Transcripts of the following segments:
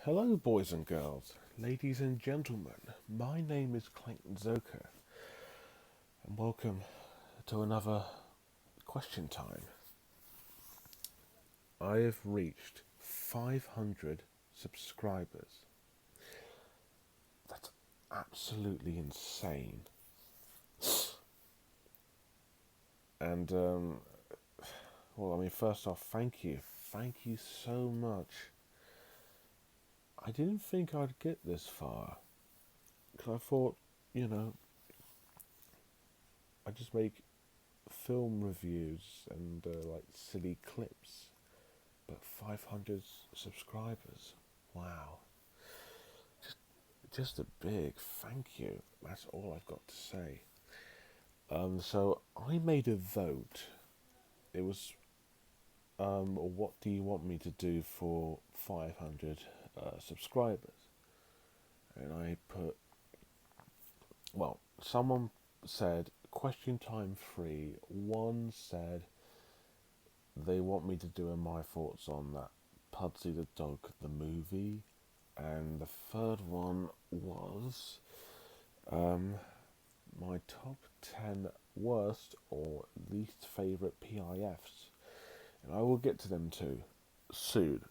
Hello, boys and girls, ladies and gentlemen. My name is Clayton Zoka, and welcome to another question time. I have reached 500 subscribers. That's absolutely insane. And, first off, thank you. Thank you so much. I didn't think I'd get this far. Because I thought, I just make film reviews and silly clips. But 500 subscribers. Wow. Just a big thank you. That's all I've got to say. So I made a vote. It was, what do you want me to do for 500 subscribers? And I put, someone said question time 3. One said they want me to do my thoughts on that Pudsey the Dog, the movie. And the third one was my top 10 worst or least favourite PIFs. And I will get to them too soon.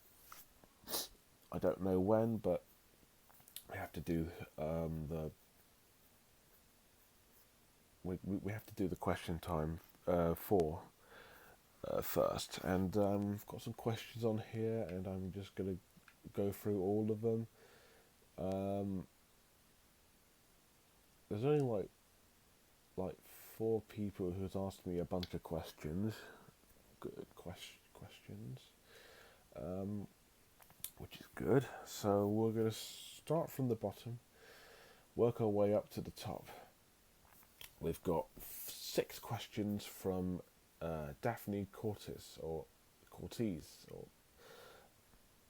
I don't know when, but we have to do we have to do the question time 4 first. And I've got some questions on here, and I'm just gonna go through all of them. There's only like 4 people who's asked me a bunch of questions, good questions, which is good. So we're gonna start from the bottom, work our way up to the top. We've got 6 questions from Daphne Cortez, or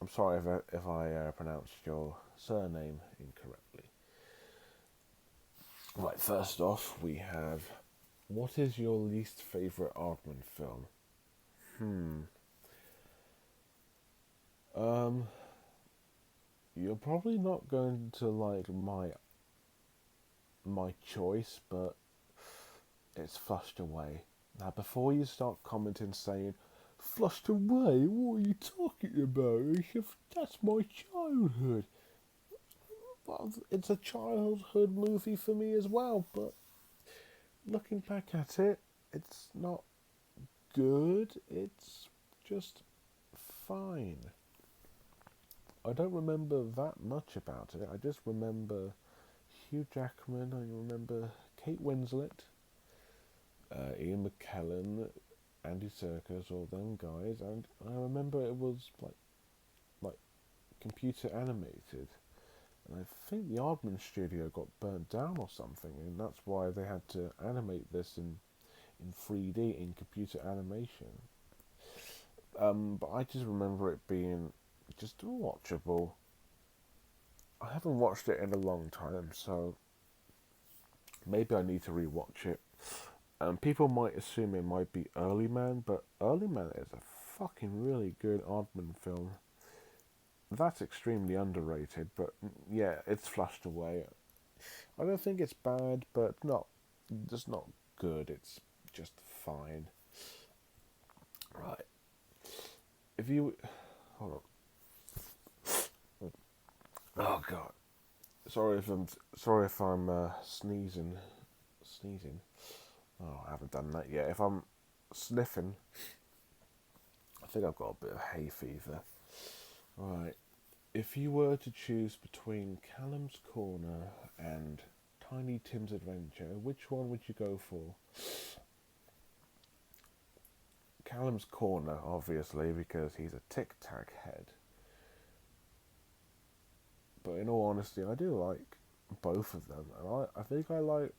I'm sorry if I pronounced your surname incorrectly. Right, first off, we have, what is your least favourite Aardman film? You're probably not going to like my choice, but it's Flushed Away. Now, before you start commenting saying, Flushed Away? What are you talking about? That's my childhood. Well, it's a childhood movie for me as well, but looking back at it, it's not good. It's just fine. I don't remember that much about it. I just remember Hugh Jackman, I remember Kate Winslet, Ian McKellen, Andy Serkis, all them guys, and I remember it was like computer animated. And I think the Aardman studio got burnt down or something, and that's why they had to animate this in 3D, in computer animation. But I just remember it being just watchable. I haven't watched it in a long time, so maybe I need to rewatch it. People might assume it might be Early Man, but Early Man is a fucking really good Aardman film. That's extremely underrated, but yeah, it's Flushed Away. I don't think it's bad, but just not good. It's just fine. Right. If you... Hold on. Oh, God. Sorry if I'm sneezing. Oh, I haven't done that yet. If I'm sniffing, I think I've got a bit of hay fever. Right. If you were to choose between Callum's Corner and Tiny Tim's Adventure, which one would you go for? Callum's Corner, obviously, because he's a Tic Tac head. But in all honesty, I do like both of them. And I think I like...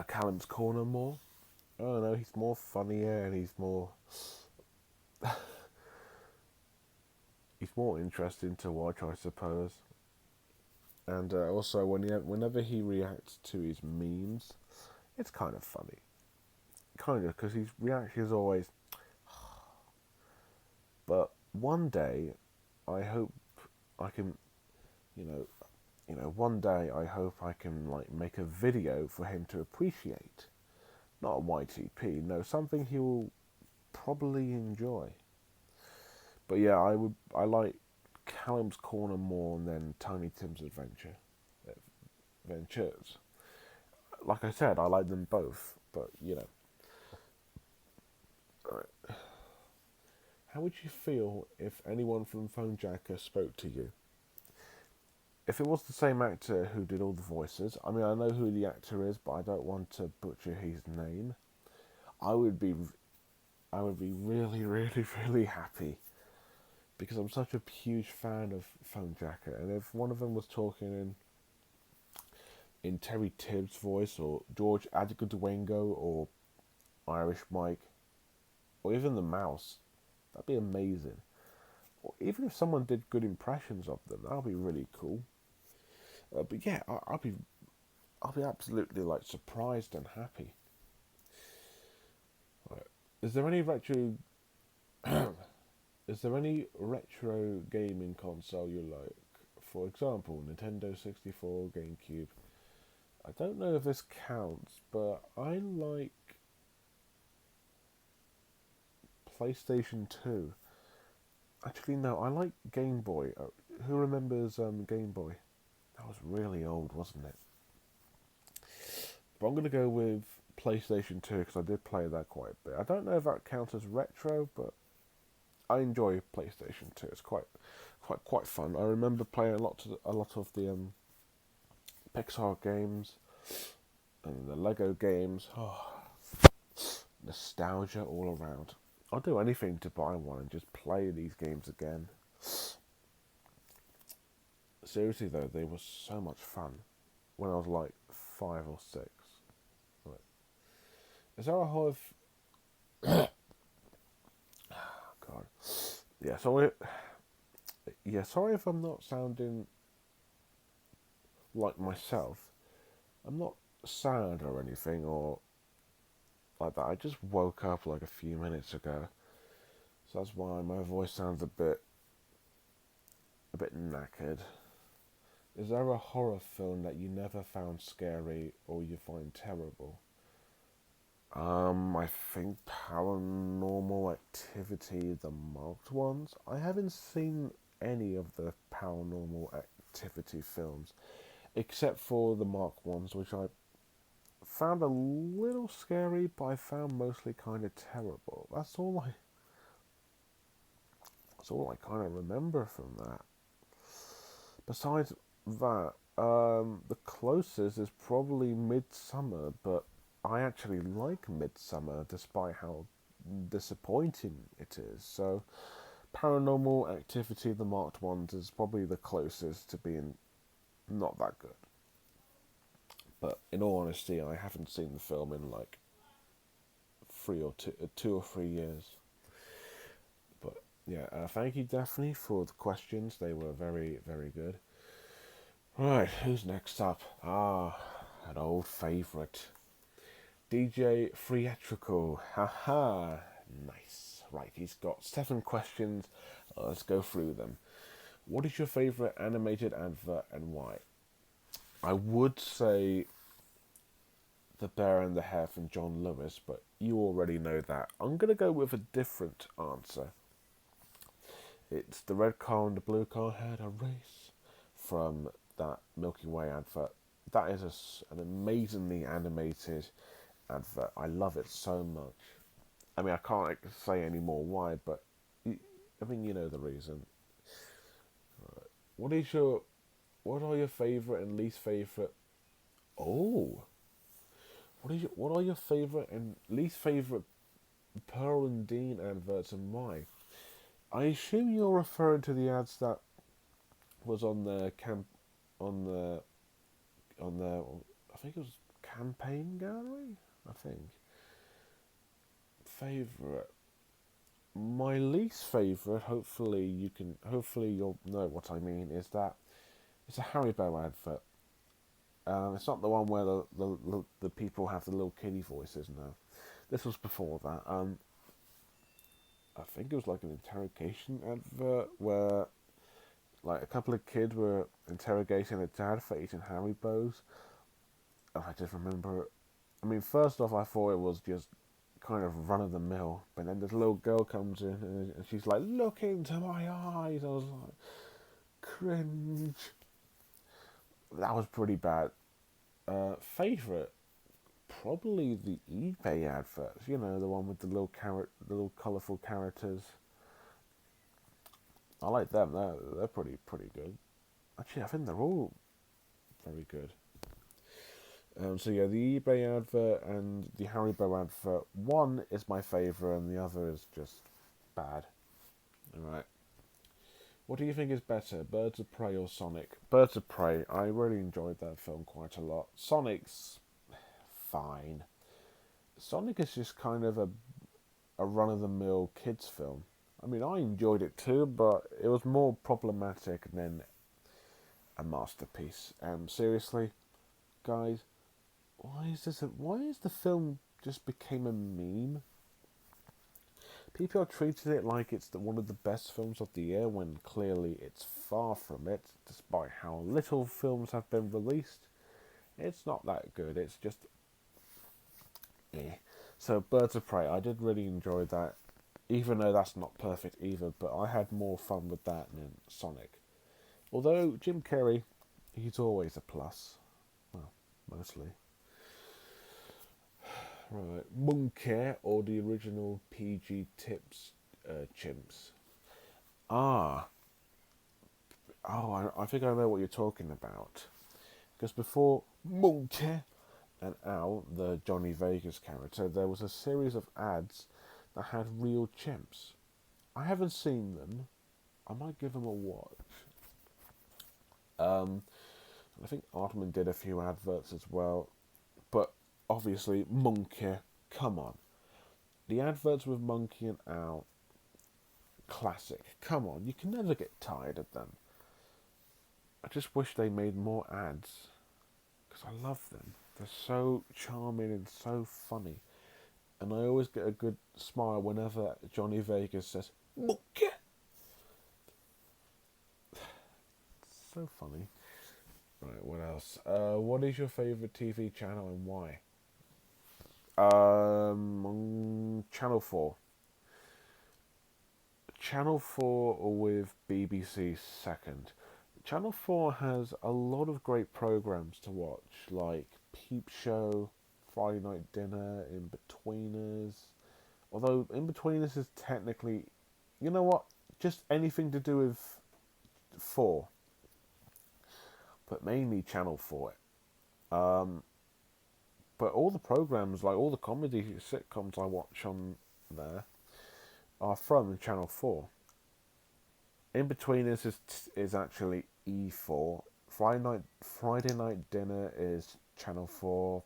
Callum's Corner more. I don't know, he's more funnier and he's more... he's more interesting to watch, I suppose. And also, whenever he reacts to his memes, it's kind of funny. Kind of, because his reaction is always, But one day, I hope I can, you know, one day I hope I can like make a video for him to appreciate. Not a YTP, no, something he will probably enjoy. But yeah, I like Callum's Corner more than Tiny Tim's Adventures. Like I said, I like them both, but right. How would you feel if anyone from Phone Jacker spoke to you? If it was the same actor who did all the voices, I mean, I know who the actor is, but I don't want to butcher his name. I would be, I would be really, really, really happy because I'm such a huge fan of Phone Jacker, and if one of them was talking in Terry Tibbs' voice, or George Adiguduengo, or Irish Mike, or even the Mouse, that'd be amazing. Or even if someone did good impressions of them, that'd be really cool. But yeah, I'll be absolutely like surprised and happy. Right. Is there any retro? Is there any retro gaming console you like? For example, Nintendo 64, GameCube. I don't know if this counts, but I like PlayStation 2. Actually, no, I like Game Boy. Who remembers Game Boy? That was really old, wasn't it? But I'm going to go with PlayStation 2 because I did play that quite a bit. I don't know if that counts as retro, but I enjoy PlayStation 2. It's quite fun. I remember playing a lot of the Pixar games and the Lego games. Oh, nostalgia all around. I'll do anything to buy one and just play these games again. Seriously though, they were so much fun when I was like 5 or 6. Right. Is there a whole God? Yeah. Sorry if I'm not sounding like myself. I'm not sad or anything or like that. I just woke up like a few minutes ago, so that's why my voice sounds a bit knackered. Is there a horror film that you never found scary or you find terrible? I think Paranormal Activity, the marked ones. I haven't seen any of the Paranormal Activity films, except for the marked ones, which I found a little scary, but I found mostly kind of terrible. That's all I kind of remember from that. Besides that, the closest is probably Midsummer, but I actually like Midsummer despite how disappointing it is. So, Paranormal Activity, the marked ones, is probably the closest to being not that good. But in all honesty, I haven't seen the film in like 2 or 3 years. But yeah, thank you, Daphne, for the questions. They were very, very good. Right, who's next up? An old favourite. DJ Theatrical. Haha. Nice. Right, he's got 7 questions. Let's go through them. What is your favourite animated advert and why? I would say The Bear and the Hare from John Lewis, but you already know that. I'm going to go with a different answer. It's the red car and the blue car had a race from that Milky Way advert. That is an amazingly animated advert. I love it so much. I mean, I can't say any more why, but I mean, you know the reason. What is your, what are your favourite and least favourite? Oh, what are your favourite and least favourite Pearl and Dean adverts and why? I assume you're referring to the ads that was on the on the I think it was campaign gallery. I think favourite. My least favourite, hopefully you'll know what I mean, is that it's a Haribo advert. It's not the one where the people have the little kiddie voices. No, this was before that. I think it was like an interrogation advert where like a couple of kids were interrogating a dad for eating Haribos. And I just remember, I mean, first off, I thought it was just kind of run of the mill, but then this little girl comes in and she's like, "Look into my eyes." I was like, cringe. That was pretty bad. Favorite, probably the eBay adverts. You know, the one with the the little colourful characters. I like them. They're pretty good. Actually, I think they're all very good. So yeah, the eBay advert and the Haribo advert. One is my favourite, and the other is just bad. All right. What do you think is better, Birds of Prey or Sonic? Birds of Prey. I really enjoyed that film quite a lot. Sonic's fine. Sonic is just kind of a run of the mill kids film. I mean, I enjoyed it too, but it was more problematic than a masterpiece. Seriously, guys, why is the film just became a meme? People are treating it like it's one of the best films of the year when clearly it's far from it, despite how little films have been released. It's not that good, it's just eh. So Birds of Prey, I did really enjoy that, even though that's not perfect either, but I had more fun with that than Sonic. Although Jim Carrey, he's always a plus. Well, mostly. Right, Monkey or the original PG Tips chimps? Ah, I think I know what you're talking about. Because before Monkey and Al, the Johnny Vegas character, there was a series of ads that had real chimps. I haven't seen them. I might give them a watch. I think Artman did a few adverts as well. But obviously, Monkey, come on. The adverts with Monkey and Al, classic. Come on, you can never get tired of them. I just wish they made more ads because I love them. They're so charming and so funny. And I always get a good smile whenever Johnny Vegas says, "Monkey." So funny. Right, what else? What is your favourite TV channel and why? Channel 4. Channel 4 with BBC second. Channel 4 has a lot of great programmes to watch, like Peep Show, Friday Night Dinner, In-Betweeners. Although In-Betweeners is technically, you know what, just anything to do with 4. But mainly Channel 4. But all the programmes, like all the comedy sitcoms I watch on there, are from Channel 4. In-Betweeners is actually E4. Friday Night Dinner is Channel 4.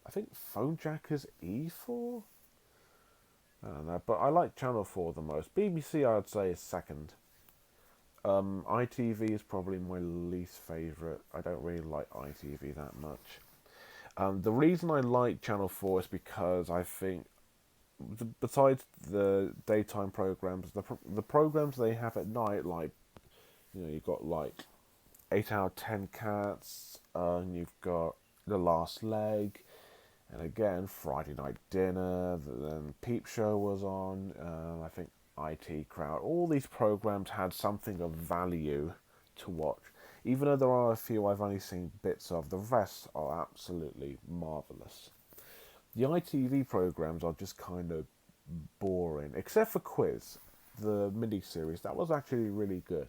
I think Phone Jack is E4? I don't know, but I like Channel 4 the most. BBC, I'd say, is second. ITV is probably my least favourite. I don't really like ITV that much. The reason I like Channel 4 is because I think, besides the daytime programs, the programs they have at night, like, you know, you've got like 8 Out of 10 Cats, and you've got The Last Leg, and again Friday Night Dinner. Then Peep Show was on. I think IT Crowd. All these programs had something of value to watch. Even though there are a few I've only seen bits of, the rest are absolutely marvellous. The ITV programs are just kind of boring, except for Quiz, the mini-series. That was actually really good.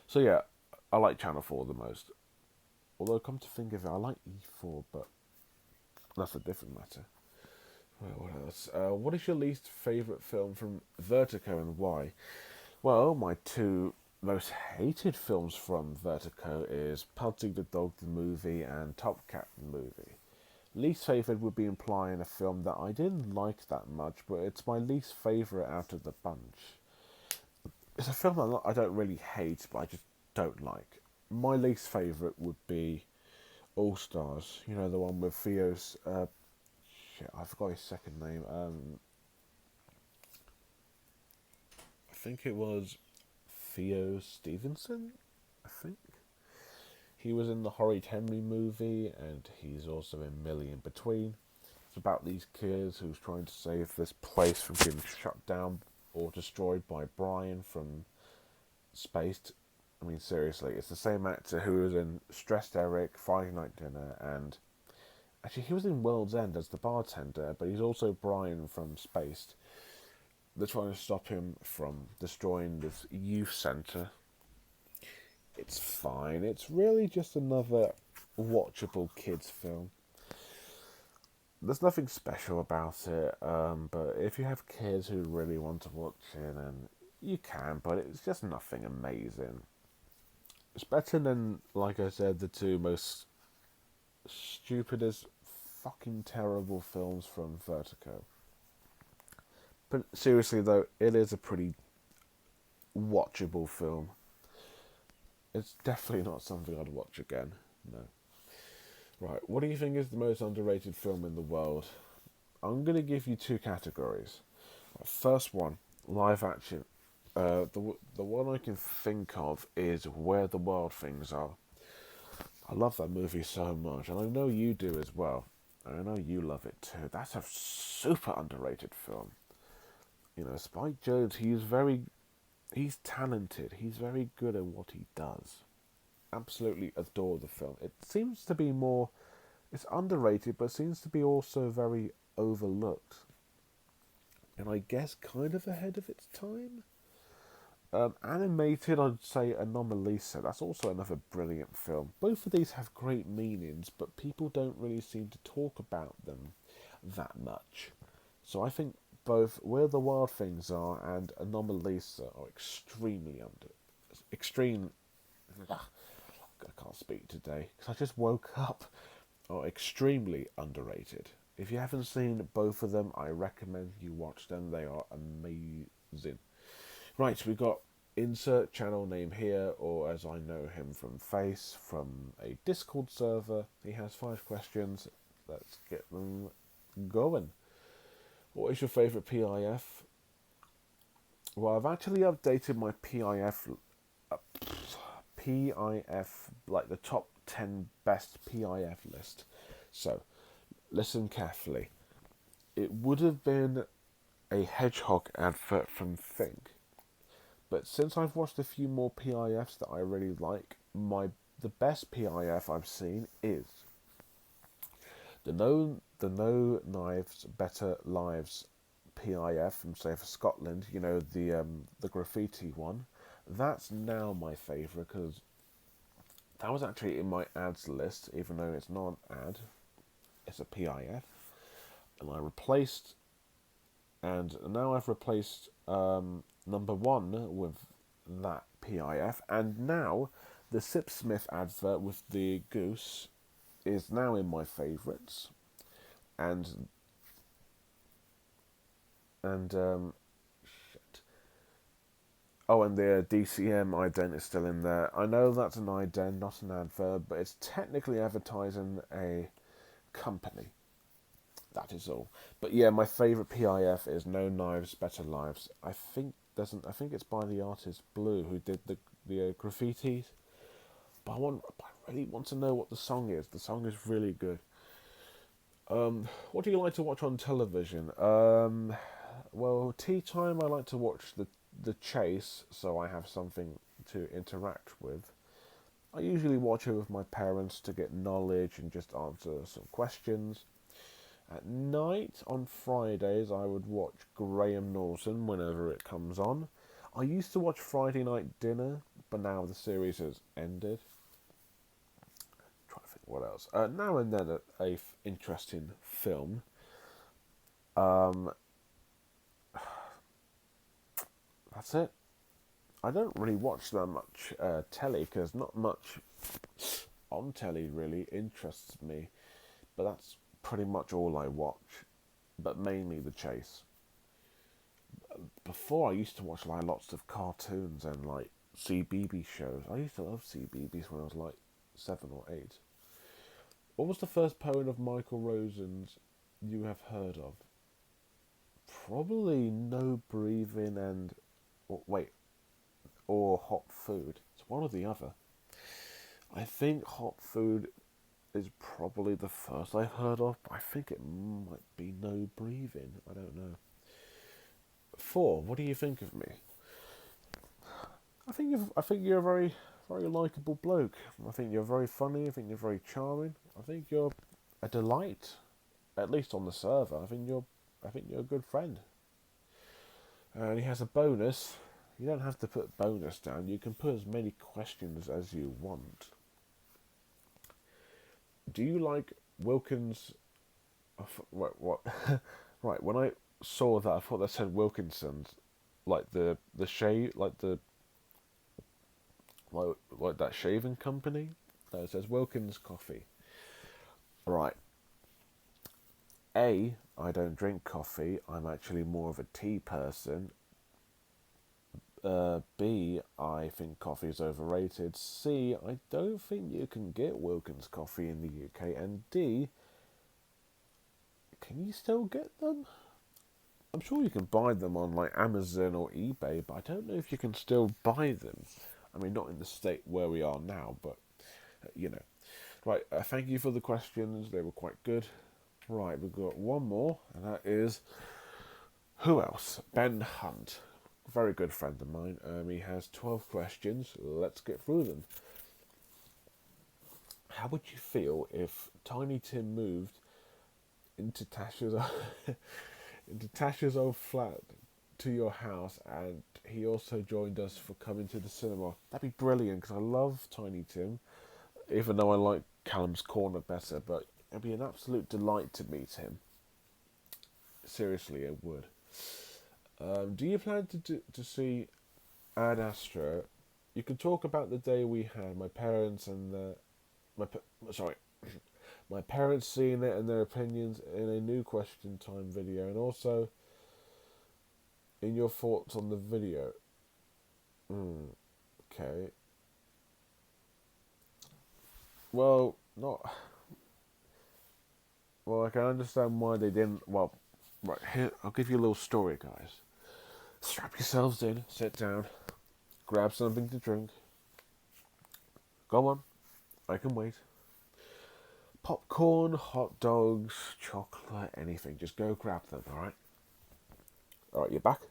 So yeah, I like Channel 4 the most. Although, come to think of it, I like E4, but that's a different matter. Well, what else? What is your least favourite film from Vertigo and why? Well, my two most hated films from Vertigo is Pudsey the Dog the movie and Top Cat the movie. Least favourite would be implying a film that I didn't like that much, but it's my least favourite out of the bunch. It's a film that I don't really hate, but I just don't like. My least favourite would be All Stars. You know, the one with Theo's... shit, I forgot his second name. think it was Theo Stevenson, I think. He was in the Horrid Henry movie, and he's also in Millie in Between. It's about these kids who's trying to save this place from being shut down or destroyed by Brian from Spaced. I mean, seriously, it's the same actor who was in Stressed Eric, Friday Night Dinner, and actually he was in World's End as the bartender, but he's also Brian from Spaced. They're trying to stop him from destroying this youth centre. It's fine. It's really just another watchable kids film. There's nothing special about it, but if you have kids who really want to watch it, then you can, but it's just nothing amazing. It's better than, like I said, the two most stupidest, fucking terrible films from Vertigo. But seriously though, it is a pretty watchable film. It's definitely not something I'd watch again. No. Right, what do you think is the most underrated film in the world? I'm going to give you two categories. First one, live action. The one I can think of is Where the Wild Things Are. I love that movie so much, and I know you do as well. I know you love it too. That's a super underrated film. You know, Spike Jonze, he's talented. He's very good at what he does. Absolutely adore the film. It seems to be more, it's underrated, but seems to be also very overlooked. And I guess kind of ahead of its time. Animated, I'd say Anomalisa. That's also another brilliant film. Both of these have great meanings, but people don't really seem to talk about them that much. So I think both Where the Wild Things Are and Anomalisa are extreme. I can't speak today because I just woke up. Are extremely underrated. If you haven't seen both of them, I recommend you watch them. They are amazing. Right, we got insert channel name here, or as I know him from Face, from a Discord server. He has 5 questions. Let's get them going. What is your favourite PIF? Well, I've actually updated my PIF, like the top 10 best PIF list. So, listen carefully. It would have been a hedgehog advert from Think. But since I've watched a few more PIFs that I really like, the best PIF I've seen is the No Knives Better Lives PIF from Safer Scotland. You know, the graffiti one. That's now my favourite because that was actually in my ads list, even though it's not an ad. It's a PIF, and now I've replaced number 1 with that PIF, and now the Sipsmith advert with the goose is now in my favourites, and shit. Oh, and the DCM ident is still in there. I know that's an ident, not an advert, but it's technically advertising a company. That is all. But yeah, my favourite PIF is No Knives, Better Lives. I think it's by the artist Blue, who did the graffitis. But I really want to know what the song is. The song is really good. What do you like to watch on television? Well, tea time. I like to watch the Chase, so I have something to interact with. I usually watch it with my parents to get knowledge and just answer some questions. At night, on Fridays, I would watch Graham Norton whenever it comes on. I used to watch Friday Night Dinner, but now the series has ended. Trying to think what else. Now and then a interesting film. That's it. I don't really watch that much telly, because not much on telly really interests me. But that's pretty much all I watch, but mainly The Chase. Before I used to watch like lots of cartoons and like CBeebies shows. I used to love CBeebies when I was like 7 or 8. What was the first poem of Michael Rosen's you have heard of? Probably No Breathing and wait, or hot food. It's one or the other. I think hot food is probably the first I've heard of. But I think it might be no breathing. I don't know. 4. What do you think of me? I think you're a very likable bloke. I think you're very funny. I think you're very charming. I think you're a delight, at least on the server. I think you're a good friend. And he has a bonus. You don't have to put bonus down. You can put as many questions as you want. Do you like Wilkins? What? Right. When I saw that, I thought that said Wilkinson's, like the shave, like that shaving company. No, it says Wilkins Coffee. Right. A, I don't drink coffee. I'm actually more of a tea person. B, I think coffee is overrated. C, I don't think you can get Wilkins coffee in the UK. And D, can you still get them? I'm sure you can buy them on like Amazon or eBay, but I don't know if you can still buy them. I mean, not in the state where we are now, but you know. Right, thank you for the questions. They were quite good. Right, we've got one more, and that is, who else? Ben Hunt. Very good friend of mine. He has 12 questions. Let's get through them. How would you feel if Tiny Tim moved into Tasha's old flat to your house, and he also joined us for coming to the cinema? That'd be brilliant, because I love Tiny Tim, even though I like Callum's Corner better, but it'd be an absolute delight to meet him. Seriously, it would. Do you plan to see Ad Astra? You can talk about the day we had. My parents and my parents seeing it and their opinions in a new question time video, and also in your thoughts on the video. Okay. Well, not. Well, I can understand why they didn't. Well, right here, I'll give you a little story, guys. Strap yourselves in, sit down, grab something to drink. Go on, I can wait. Popcorn, hot dogs, chocolate, anything. Just go grab them, alright? Alright, you're back?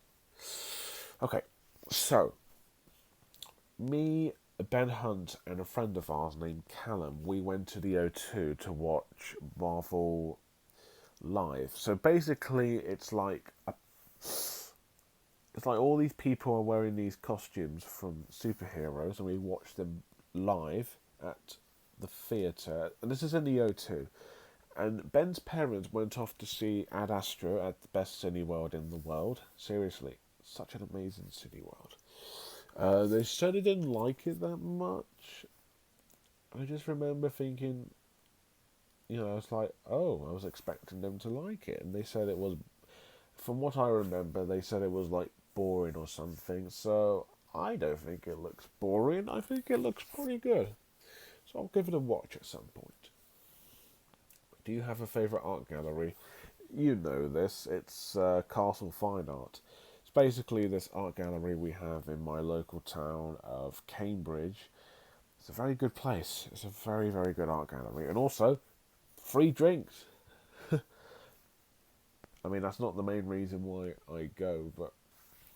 Okay, so, me, Ben Hunt, and a friend of ours named Callum, we went to the O2 to watch Marvel live. So basically, it's like all these people are wearing these costumes from superheroes, and we watch them live at the theatre. And this is in the O2. And Ben's parents went off to see Ad Astra at the best cineworld in the world. Seriously, such an amazing cineworld. They said they didn't like it that much. I just remember thinking, I was like, oh, I was expecting them to like it. And they said it was, from what I remember, they said it was like boring or something. So I don't think it looks boring. I think it looks pretty good. So I'll give it a watch at some point. Do you have a favourite art gallery? You know this. It's Castle Fine Art. It's basically this art gallery we have in my local town of Cambridge. It's a very good place. It's a very, very good art gallery. And also, free drinks. I mean, that's not the main reason why I go, but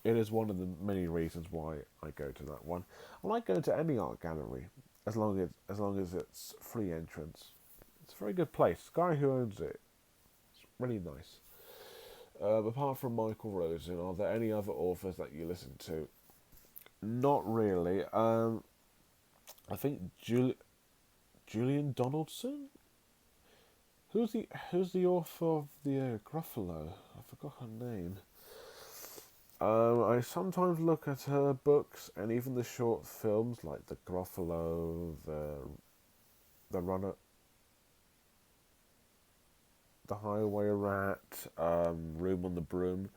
it is one of the many reasons why I go to that one. I like going to any art gallery, as long as it's free entrance. It's a very good place. The guy who owns it, it's really nice. Apart from Michael Rosen, are there any other authors that you listen to? Not really. I think Julian Donaldson. Who's the author of the Gruffalo? I forgot her name. I sometimes look at her books and even the short films like the Gruffalo, the Runner, the Highway Rat, Room on the Broom.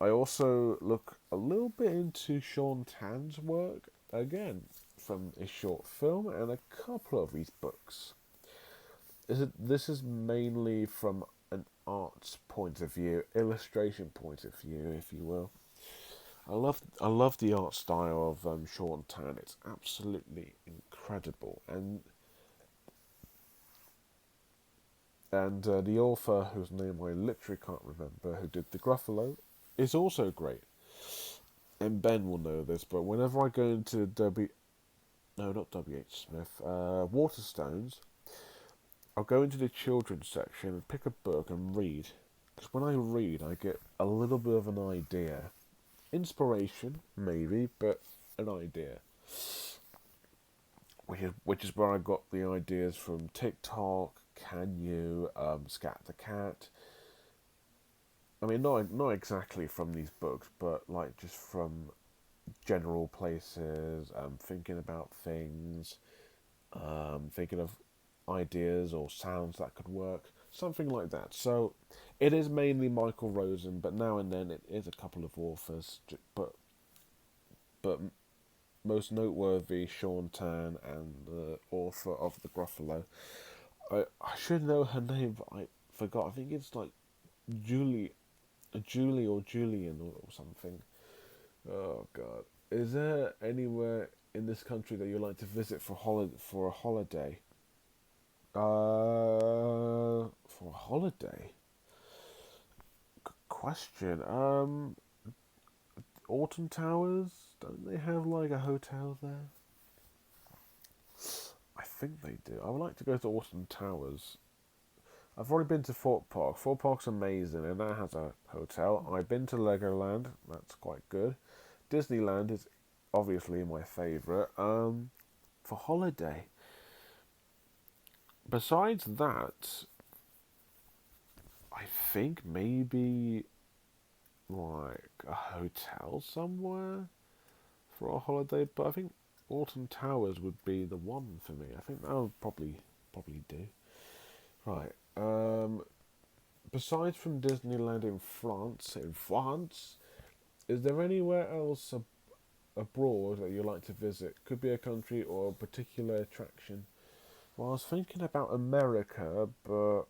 I also look a little bit into Sean Tan's work, again, from a short film and a couple of his books. This is mainly from an arts point of view, illustration point of view, if you will. I love the art style of Sean Tan. It's absolutely incredible, and the author whose name I literally can't remember, who did the Gruffalo, is also great. And Ben will know this, but whenever I go into not W.H. Smith, Waterstones, I'll go into the children's section and pick a book and read. Because when I read, I get a little bit of an idea. Inspiration, maybe, but an idea. Which is where I got the ideas from TikTok, Can You, Scat the Cat. I mean, not exactly from these books, but like just from general places, thinking about things, thinking of ideas or sounds that could work, something like that. So it is mainly Michael Rosen, but now and then it is a couple of authors, but most noteworthy Sean Tan and the author of the Gruffalo. I should know her name, but I forgot. I think it's like Julie, Julie or Julian or something. Oh God, is there anywhere in this country that you like to visit for a holiday? For a holiday? Good question. Alton Towers. Don't they have like a hotel there? I think they do. I would like to go to Alton Towers. I've already been to Fort Park. Fort Park's amazing, and that has a hotel. I've been to Legoland. That's quite good. Disneyland is obviously my favourite. For holiday. Besides that, I think maybe like a hotel somewhere for a holiday. But I think Alton Towers would be the one for me. I think that would probably do. Right. Besides from Disneyland in France, is there anywhere else abroad that you like to visit? Could be a country or a particular attraction. Well, I was thinking about America, but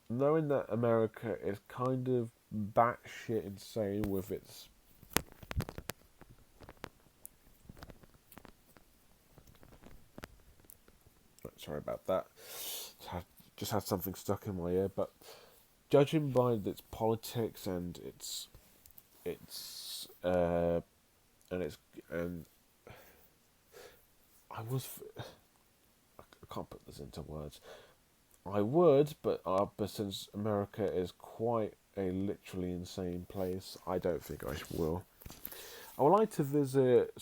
knowing that America is kind of batshit insane with its. Sorry about that. Just had something stuck in my ear, but judging by its politics and its and its and I was I can't put this into words. I would, but since America is quite a literally insane place, I don't think I will. I would like to visit.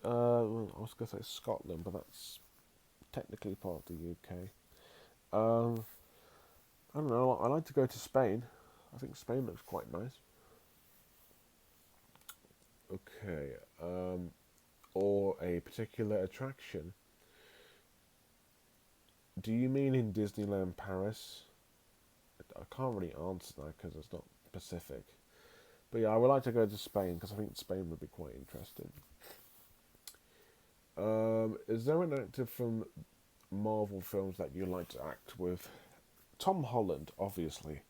I was going to say Scotland, but that's technically part of the UK. Um, I don't know. I like to go to Spain. I think Spain looks quite nice. Okay. Or a particular attraction. Do you mean in Disneyland Paris? I can't really answer that because it's not specific. But yeah, I would like to go to Spain because I think Spain would be quite interesting. Is there an actor from Marvel films that you like to act with? Tom Holland, obviously.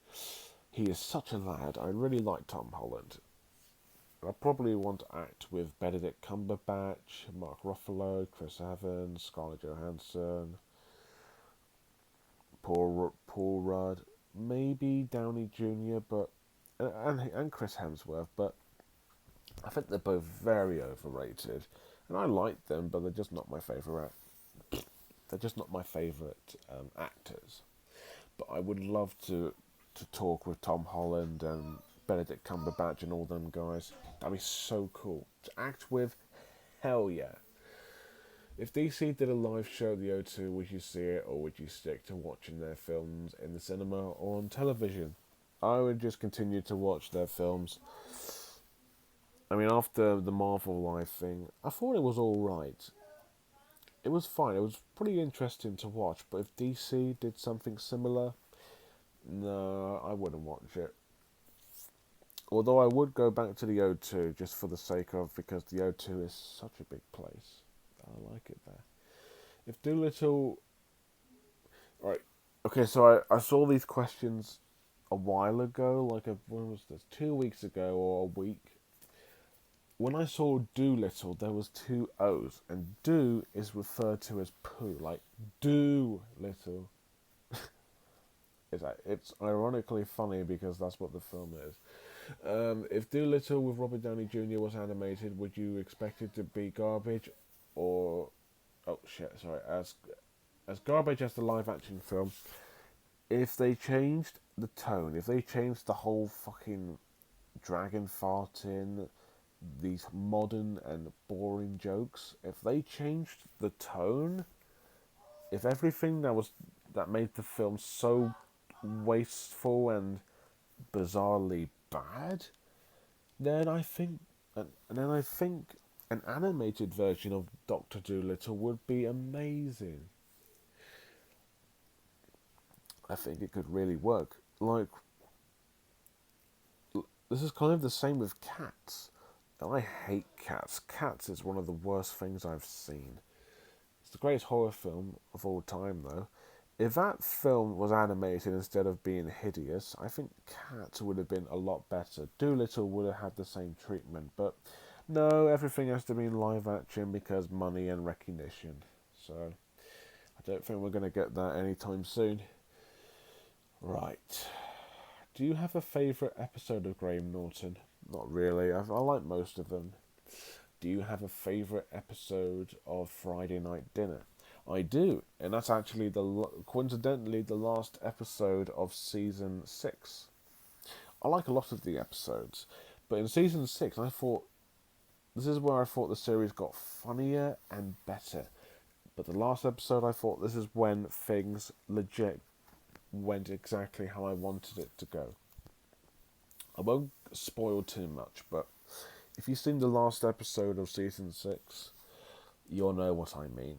He is such a lad. I really like Tom Holland. I probably want to act with Benedict Cumberbatch, Mark Ruffalo, Chris Evans, Scarlett Johansson, Paul Rudd, maybe Downey Jr., but and Chris Hemsworth, but I think they're both very overrated, and I like them, but they're just not my favorite. They're just not my favorite actors. But I would love to talk with Tom Holland and Benedict Cumberbatch and all them guys. That'd be so cool to act with. Hell yeah! If DC did a live show at the O2, would you see it or would you stick to watching their films in the cinema or on television? I would just continue to watch their films. I mean, after the Marvel Live thing, I thought it was alright. It was fine. It was pretty interesting to watch. But if DC did something similar, no, I wouldn't watch it. Although I would go back to the O2 just for the sake of, because the O2 is such a big place. I like it there. If Doolittle. Right. Okay, so I saw these questions a while ago, when was this? 2 weeks ago or a week. when I saw Doolittle, there was two O's, and do is referred to as poo, like Doolittle. It's ironically funny because that's what the film is. If Doolittle with Robert Downey Jr. was animated, would you expect it to be garbage, or as garbage as the live action film? If they changed the tone, if they changed the whole fucking dragon farting, these modern and boring jokes, if they changed the tone, if everything that made the film so wasteful and bizarrely bad, then I think an animated version of Doctor Dolittle would be amazing. I think it could really work. Like, this is kind of the same with Cats. I hate Cats. Cats is one of the worst things I've seen. It's the greatest horror film of all time, though. If that film was animated instead of being hideous, I think Cats would have been a lot better. Dolittle would have had the same treatment, but no, everything has to be in live action because money and recognition. So, I don't think we're going to get that anytime soon. Right. Do you have a favourite episode of Graham Norton? Not really. I like most of them. Do you have a favourite episode of Friday Night Dinner? I do, and that's actually coincidentally the last episode of season 6. I like a lot of the episodes, but in season 6, this is where I thought the series got funnier and better. But the last episode, I thought this is when things legit went exactly how I wanted it to go. I won't spoil too much, but if you've seen the last episode of season 6, you'll know what I mean.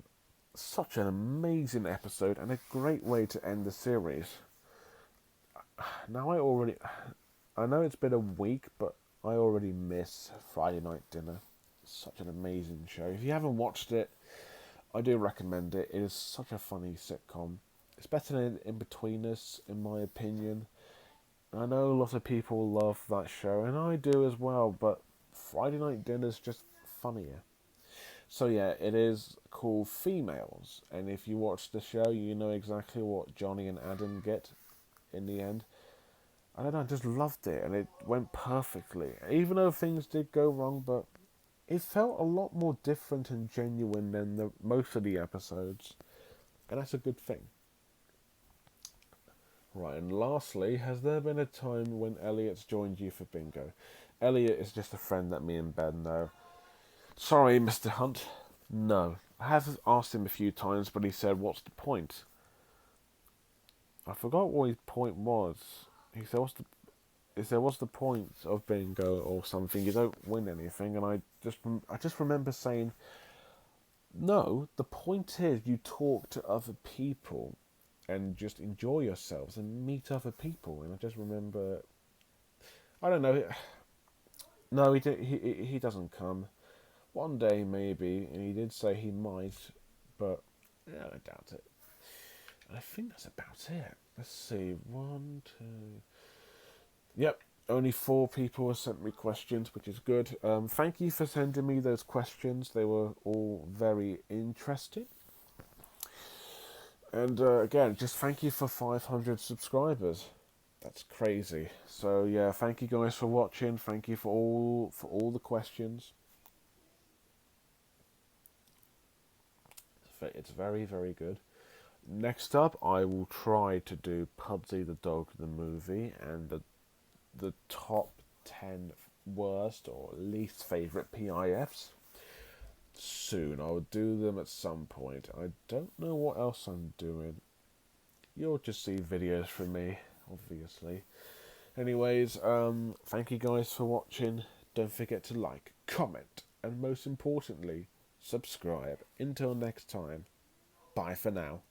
Such an amazing episode and a great way to end the series. Now I know it's been a week, but I already miss Friday Night Dinner. It's such an amazing show. If you haven't watched it, I do recommend it. It is such a funny sitcom. It's better than In-Betweeners, in my opinion. I know a lot of people love that show, and I do as well, but Friday Night Dinner's just funnier. So yeah, it is called Females, and if you watch the show, you know exactly what Johnny and Adam get in the end. I don't know, I just loved it, and it went perfectly. Even though things did go wrong, but it felt a lot more different and genuine than most of the episodes, and that's a good thing. Right, and lastly, has there been a time when Elliot's joined you for bingo? Elliot is just a friend that me and Ben know. Sorry, Mr. Hunt. No. I have asked him a few times, but he said, what's the point? I forgot what his point was. He said, what's the point of bingo or something? You don't win anything. And I just remember saying, no, the point is you talk to other people and just enjoy yourselves and meet other people. And I just remember, I don't know. No, he doesn't come. One day maybe, and he did say he might, but yeah, I doubt it. I think that's about it. Let's see, 1, 2. Yep, only 4 people have sent me questions, which is good. Thank you for sending me those questions. They were all very interesting. And again, just thank you for 500 subscribers. That's crazy. So yeah, thank you guys for watching. Thank you for all the questions. It's very, very good. Next up, I will try to do Pudsey the Dog the movie and the top 10 worst or least favourite PIFs. Soon, I'll do them at some point. I don't know what else I'm doing. You'll just see videos from me, obviously. Anyways, thank you guys for watching. Don't forget to like, comment, and most importantly, subscribe. Until next time, bye for now.